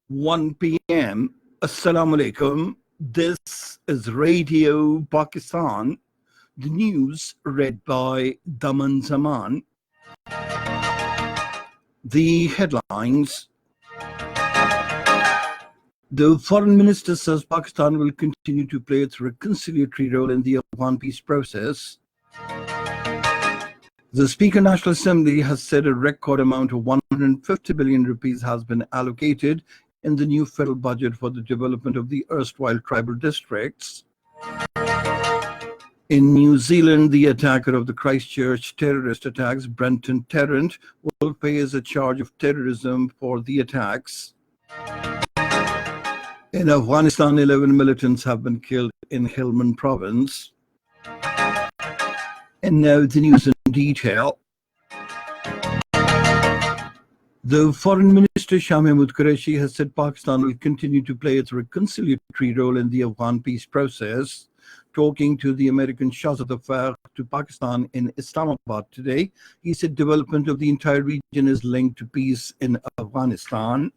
1 p.m. Assalamu alaikum. This is Radio Pakistan. The news read by Daman Zaman. The headlines. The foreign minister says Pakistan will continue to play its reconciliatory role in the Afghan peace process. The Speaker of National Assembly has said a record amount of 150 billion rupees has been allocated in the new federal budget for the development of the erstwhile tribal districts. In New Zealand, the attacker of the Christchurch terrorist attacks, Brenton Tarrant, will face a charge of terrorism for the attacks. In Afghanistan, 11 militants have been killed in Helmand province. And now the news in detail. The Foreign Minister Shah Mahmood Qureshi has said Pakistan will continue to play its reconciliatory role in the Afghan peace process. Talking to the American Shahzad Affair to Pakistan in Islamabad today, he said development of the entire region is linked to peace in Afghanistan.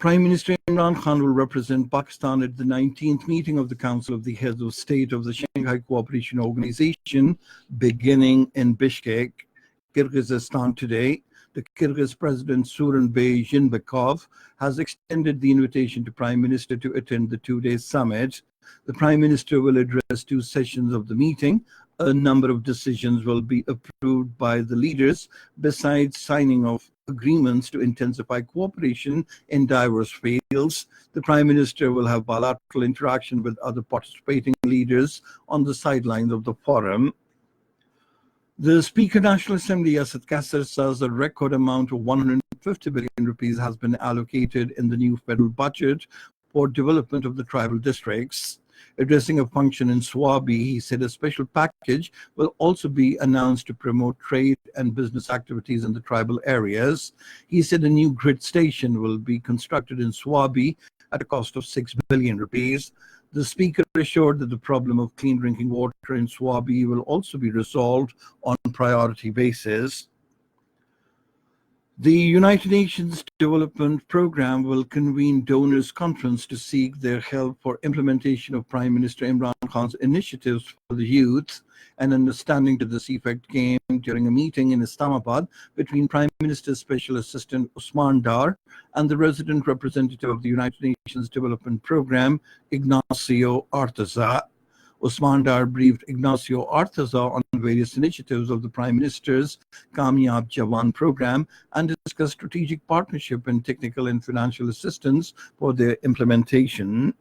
Prime Minister Imran Khan will represent Pakistan at the 19th meeting of the Council of the Heads of State of the Shanghai Cooperation Organization, beginning in Bishkek, Kyrgyzstan today. The Kyrgyz President Suranbay Jeenbekov has extended the invitation to Prime Minister to attend the two-day summit. The Prime Minister will address two sessions of the meeting. A number of decisions will be approved by the leaders, besides signing of agreements to intensify cooperation in diverse fields. The Prime Minister will have bilateral interaction with other participating leaders on the sidelines of the forum. The Speaker of National Assembly, Asad Kasser, says a record amount of 150 billion rupees has been allocated in the new federal budget for development of the tribal districts. Addressing a function in Swabi, he said a special package will also be announced to promote trade and business activities in the tribal areas. He said a new grid station will be constructed in Swabi at a cost of 6 billion rupees. The Speaker assured that the problem of clean drinking water in Swabi will also be resolved on priority basis. The United Nations Development Programme will convene donors' conference to seek their help for implementation of Prime Minister Imran Khan's initiatives for the youth. An understanding to this effect came during a meeting in Islamabad between Prime Minister's Special Assistant Usman Dar and the resident representative of the United Nations Development Programme, Ignacio Artaza. Usman Dar briefed Ignacio Artaza on various initiatives of the Prime Minister's Kamyab Jawan program and discussed strategic partnership and technical and financial assistance for their implementation.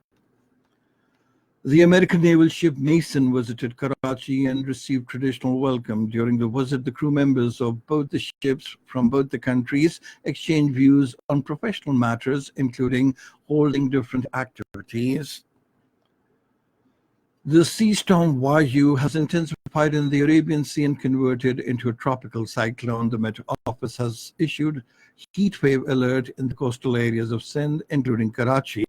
The American naval ship Mason visited Karachi and received traditional welcome. During the visit, the crew members of both the ships from both the countries exchanged views on professional matters, including holding different activities. The Seastrom Vayu has intensified in the Arabian Sea and converted into a tropical cyclone. The Met Office has issued heat wave alert in the coastal areas of Sindh, including Karachi.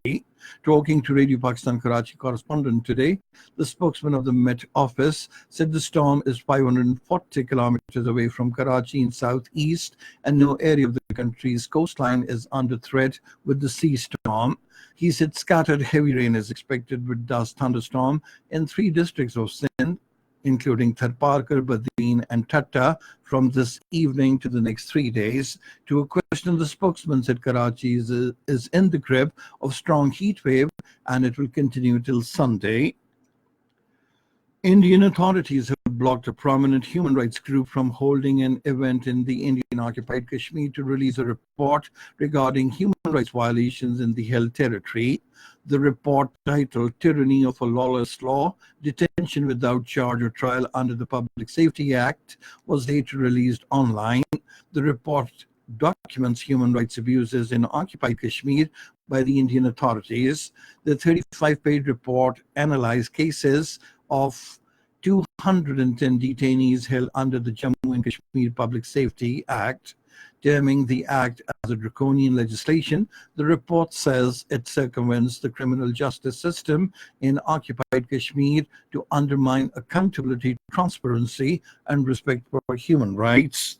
Talking to Radio Pakistan Karachi correspondent today, the spokesman of the Met Office said the storm is 540 kilometers away from Karachi in southeast, and no area of the country's coastline is under threat with the sea storm. He said scattered heavy rain is expected with dust thunderstorm in 3 districts of Sindh, including Tharparkar, Badin, and Thatta, from this evening to the next 3 days. To a question, the spokesman said Karachi is in the grip of strong heat wave and it will continue till Sunday. Indian authorities have blocked a prominent human rights group from holding an event in the Indian-occupied Kashmir to release a report regarding human rights violations in the held territory. The report, titled Tyranny of a Lawless Law, Detention Without Charge or Trial under the Public Safety Act, was later released online. The report documents human rights abuses in occupied Kashmir by the Indian authorities. The 35-page report analyzed cases of 210 detainees held under the Jammu and Kashmir Public Safety Act, terming the act as a draconian legislation. The report says it circumvents the criminal justice system in occupied Kashmir to undermine accountability, transparency, and respect for human rights.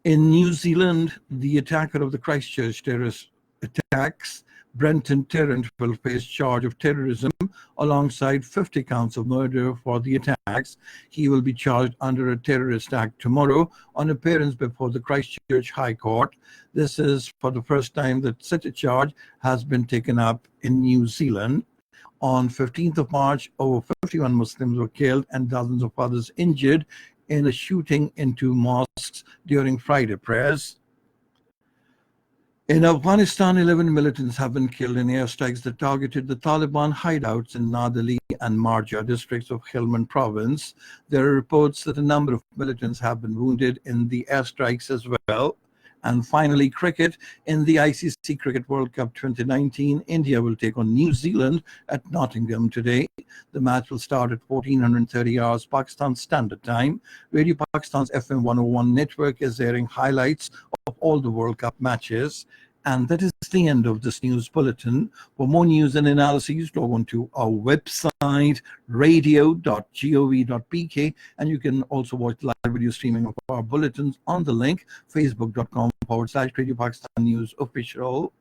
In New Zealand, the attacker of the Christchurch terrorist attacks, Brenton Tarrant, will face charge of terrorism alongside 50 counts of murder for the attacks. He will be charged under a terrorist act tomorrow on appearance before the Christchurch High Court. This is for the first time that such a charge has been taken up in New Zealand. On 15th of March, over 51 Muslims were killed and dozens of others injured in a shooting into mosques during Friday prayers. In Afghanistan, 11 militants have been killed in airstrikes that targeted the Taliban hideouts in Nadali and Marja districts of Helmand province. There are reports that a number of militants have been wounded in the airstrikes as well. And finally, cricket. In the ICC Cricket World Cup 2019, India will take on New Zealand at Nottingham today. The match will start at 1430 hours Pakistan Standard Time. Radio Pakistan's FM 101 network is airing highlights of all the World Cup matches. And that is the end of this news bulletin. For more news and analyses, log on to our website, radio.gov.pk, and you can also watch live video streaming of our bulletins on the link, facebook.com/Radio Pakistan News Official.